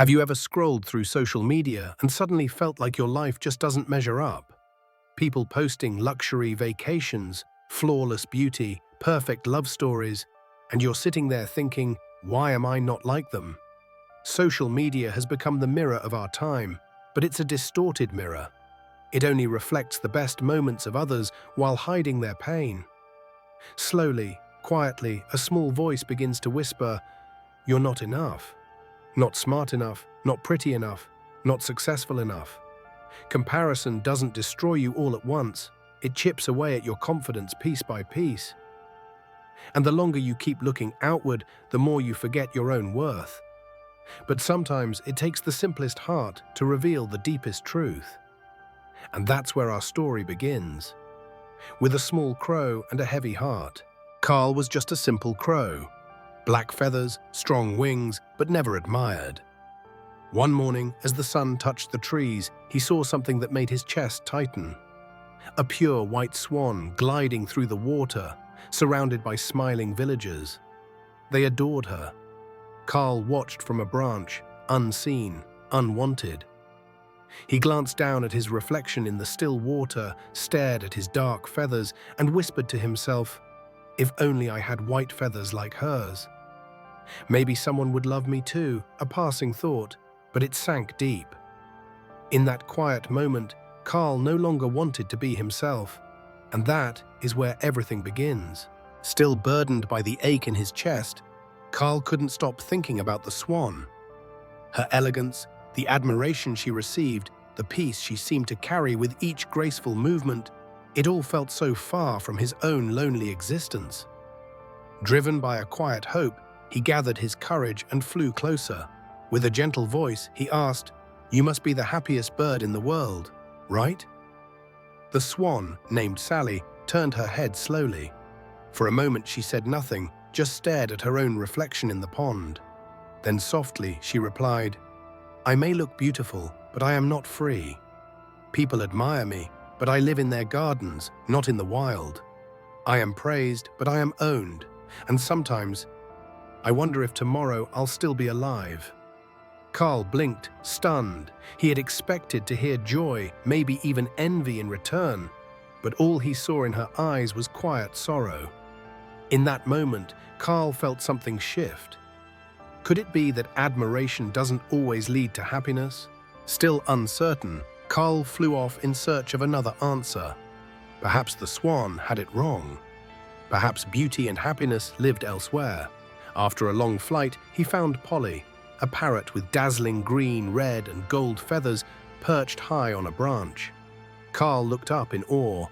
Have you ever scrolled through social media and suddenly felt like your life just doesn't measure up? People posting luxury vacations, flawless beauty, perfect love stories, and you're sitting there thinking, why am I not like them? Social media has become the mirror of our time, but it's a distorted mirror. It only reflects the best moments of others while hiding their pain. Slowly, quietly, a small voice begins to whisper, "You're not enough. Not smart enough, not pretty enough, not successful enough." Comparison doesn't destroy you all at once. It chips away at your confidence piece by piece. And the longer you keep looking outward, the more you forget your own worth. But sometimes it takes the simplest heart to reveal the deepest truth. And that's where our story begins. With a small crow and a heavy heart. Carl was just a simple crow. Black feathers, strong wings, but never admired. One morning, as the sun touched the trees, he saw something that made his chest tighten. A pure white swan gliding through the water, surrounded by smiling villagers. They adored her. Carl watched from a branch, unseen, unwanted. He glanced down at his reflection in the still water, stared at his dark feathers, and whispered to himself, "If only I had white feathers like hers. Maybe someone would love me too," a passing thought, but it sank deep. In that quiet moment, Carl no longer wanted to be himself, and that is where everything begins. Still burdened by the ache in his chest, Carl couldn't stop thinking about the swan. Her elegance, the admiration she received, the peace she seemed to carry with each graceful movement, it all felt so far from his own lonely existence. Driven by a quiet hope, he gathered his courage and flew closer. With a gentle voice, he asked, "You must be the happiest bird in the world, right?" The swan, named Sally, turned her head slowly. For a moment she said nothing, just stared at her own reflection in the pond. Then softly she replied, "I may look beautiful, but I am not free. People admire me, but I live in their gardens, not in the wild. I am praised, but I am owned, and sometimes I wonder if tomorrow I'll still be alive." Carl blinked, stunned. He had expected to hear joy, maybe even envy in return, but all he saw in her eyes was quiet sorrow. In that moment, Carl felt something shift. Could it be that admiration doesn't always lead to happiness? Still uncertain, Carl flew off in search of another answer. Perhaps the swan had it wrong. Perhaps beauty and happiness lived elsewhere. After a long flight, he found Polly, a parrot with dazzling green, red, and gold feathers perched high on a branch. Carl looked up in awe.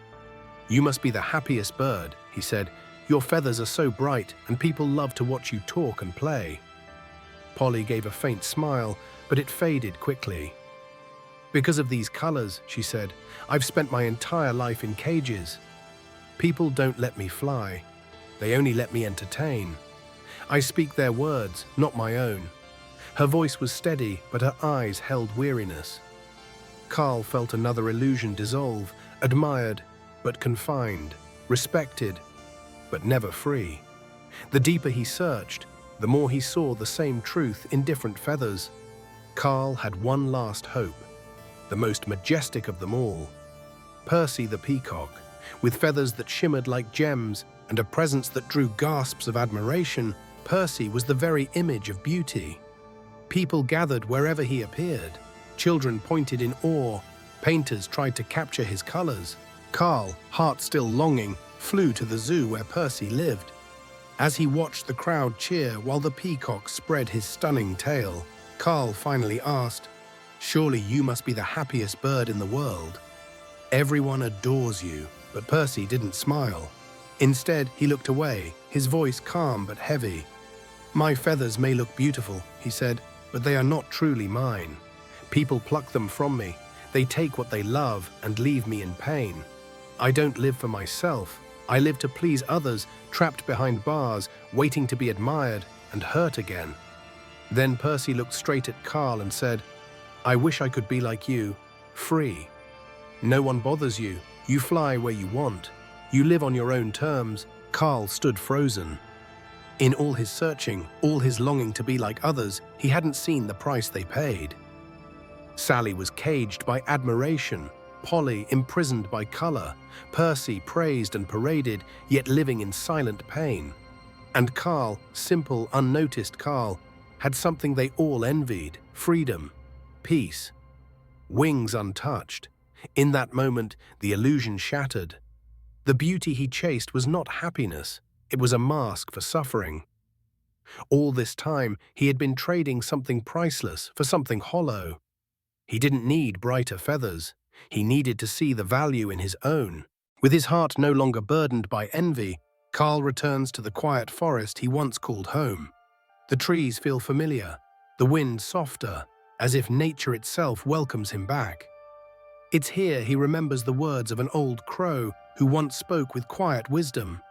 "You must be the happiest bird," he said. "Your feathers are so bright, and people love to watch you talk and play." Polly gave a faint smile, but it faded quickly. "Because of these colors," she said, "I've spent my entire life in cages. People don't let me fly. They only let me entertain. I speak their words, not my own." Her voice was steady, but her eyes held weariness. Carl felt another illusion dissolve, admired, but confined, respected, but never free. The deeper he searched, the more he saw the same truth in different feathers. Carl had one last hope, the most majestic of them all. Percy the peacock, with feathers that shimmered like gems and a presence that drew gasps of admiration, Percy was the very image of beauty. People gathered wherever he appeared. Children pointed in awe. Painters tried to capture his colors. Carl, heart still longing, flew to the zoo where Percy lived. As he watched the crowd cheer while the peacock spread his stunning tail, Carl finally asked, "Surely you must be the happiest bird in the world. Everyone adores you." But Percy didn't smile. Instead, he looked away, his voice calm but heavy. "My feathers may look beautiful," he said, "but they are not truly mine. People pluck them from me. They take what they love and leave me in pain. I don't live for myself. I live to please others, trapped behind bars, waiting to be admired and hurt again." Then Percy looked straight at Carl and said, "I wish I could be like you, free. No one bothers you. You fly where you want. You live on your own terms." Carl stood frozen. In all his searching, all his longing to be like others, he hadn't seen the price they paid. Sally was caged by admiration, Polly imprisoned by color, Percy praised and paraded, yet living in silent pain. And Carl, simple, unnoticed Carl, had something they all envied: freedom, peace, wings untouched. In that moment, the illusion shattered. The beauty he chased was not happiness, it was a mask for suffering. All this time, he had been trading something priceless for something hollow. He didn't need brighter feathers. He needed to see the value in his own. With his heart no longer burdened by envy, Carl returns to the quiet forest he once called home. The trees feel familiar, the wind softer, as if nature itself welcomes him back. It's here he remembers the words of an old crow who once spoke with quiet wisdom.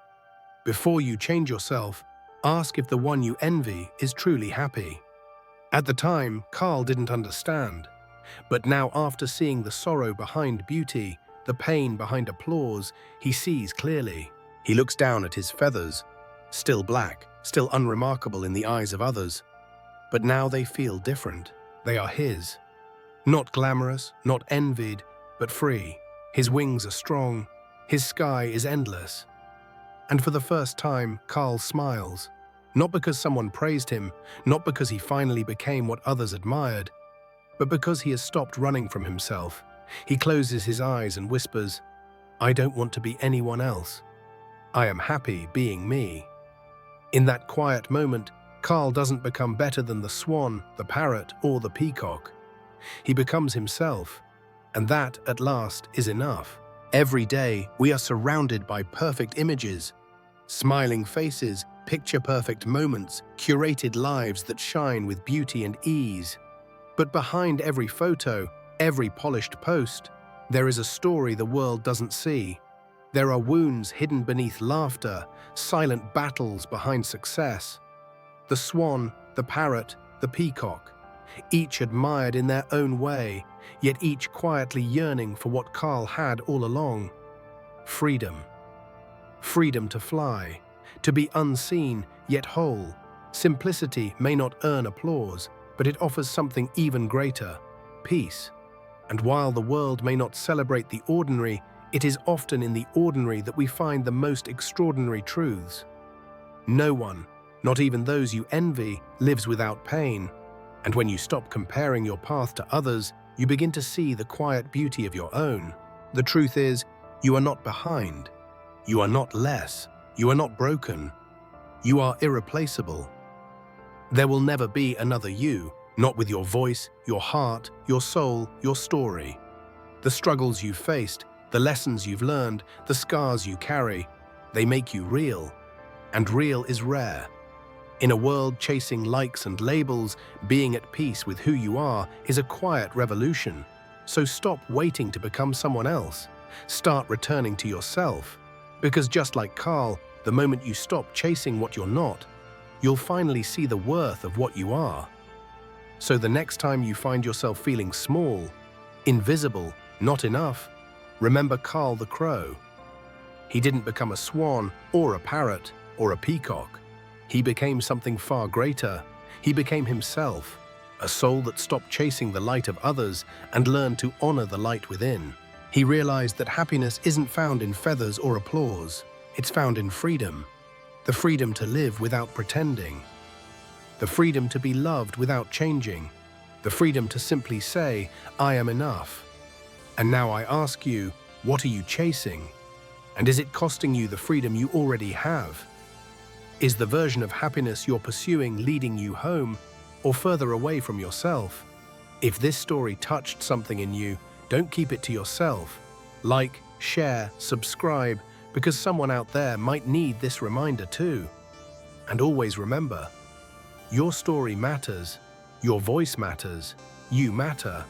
Before you change yourself, ask if the one you envy is truly happy. At the time, Carl didn't understand. But now, after seeing the sorrow behind beauty, the pain behind applause, he sees clearly. He looks down at his feathers, still black, still unremarkable in the eyes of others. But now they feel different. They are his. Not glamorous, not envied, but free. His wings are strong. His sky is endless. And for the first time, Carl smiles. Not because someone praised him, not because he finally became what others admired, but because he has stopped running from himself. He closes his eyes and whispers, "I don't want to be anyone else. I am happy being me." In that quiet moment, Carl doesn't become better than the swan, the parrot, or the peacock. He becomes himself, and that, at last, is enough. Every day, we are surrounded by perfect images, smiling faces, picture-perfect moments, curated lives that shine with beauty and ease. But behind every photo, every polished post, there is a story the world doesn't see. There are wounds hidden beneath laughter, silent battles behind success. The swan, the parrot, the peacock, each admired in their own way, yet each quietly yearning for what Carl had all along: freedom. Freedom to fly, to be unseen yet whole. Simplicity may not earn applause, but it offers something even greater: peace. And while the world may not celebrate the ordinary, it is often in the ordinary that we find the most extraordinary truths. No one, not even those you envy, lives without pain. And when you stop comparing your path to others, you begin to see the quiet beauty of your own. The truth is, you are not behind. You are not less. You are not broken. You are irreplaceable. There will never be another you, not with your voice, your heart, your soul, your story. The struggles you've faced, the lessons you've learned, the scars you carry, they make you real. And real is rare. In a world chasing likes and labels, being at peace with who you are is a quiet revolution. So stop waiting to become someone else. Start returning to yourself. Because just like Carl, the moment you stop chasing what you're not, you'll finally see the worth of what you are. So the next time you find yourself feeling small, invisible, not enough, remember Carl the crow. He didn't become a swan or a parrot or a peacock. He became something far greater. He became himself, a soul that stopped chasing the light of others and learned to honor the light within. He realized that happiness isn't found in feathers or applause. It's found in freedom. The freedom to live without pretending. The freedom to be loved without changing. The freedom to simply say, "I am enough." And now I ask you, what are you chasing? And is it costing you the freedom you already have? Is the version of happiness you're pursuing leading you home or further away from yourself? If this story touched something in you, don't keep it to yourself. Like, share, subscribe, because someone out there might need this reminder too. And always remember, your story matters, your voice matters, you matter.